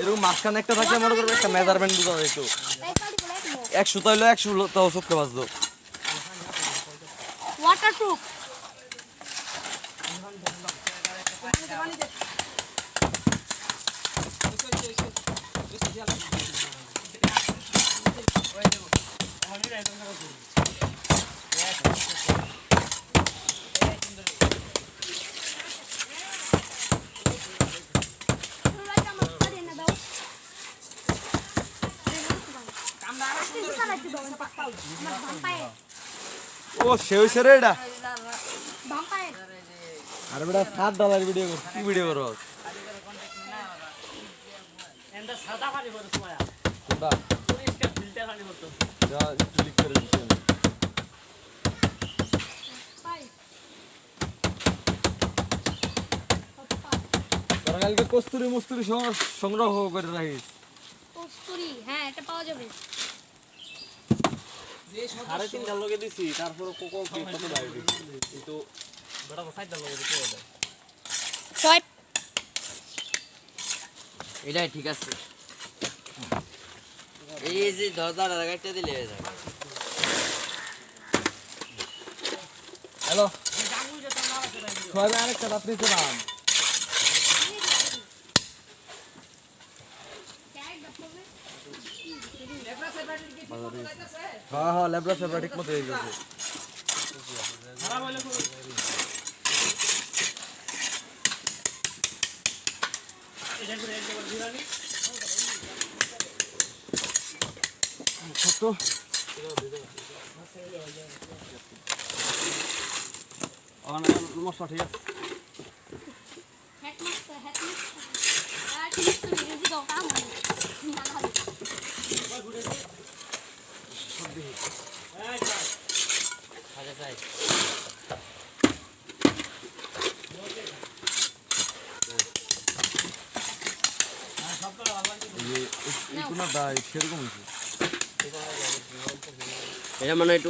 এরকম মাঝখানে একটা থাকলে মনে করবে একটা মেজারমেন্ট বুঝা যেত 100 তাইলে 100 তাও চোখে বাজতো ওয়াটারপ্রুফ ও সে হইছে রে এটা আরে বেটা $7 ভিডিও কর কি ভিডিও করো এন্ড সাদা পানি করতে সময় কোনটা পুলিশকে ফিল্টার পানি করতে যা ক্লিক করে দিছি তোরা কালকে কস্তুরি মস্তুরি সংগ্রহ করে রাখিস কস্তুরি হ্যাঁ এটা পাওয়া যাবে যে 3.5 লগে দিছি তারপর কোকো কি কত লাগে কিন্তু বড় 5 লগে দিতে হবে ছয় এটাই ঠিক আছে এই যে 10,000 টাকাটা দিলে হয়ে যাবে হ্যালো ছয় আরেকটা রাত্রি ছিলাম হ্যাঁ হ্যাঁ ল্যাবরা সেবা ঠিক মতো হয়ে গেছে খারাপ হইলে এটা করে এক জায়গা দিরানি ছোট মশলা ঠিক আছে আচ্ছা তাই এই কোনটা সেরকম হয়েছে এটা মানে একটু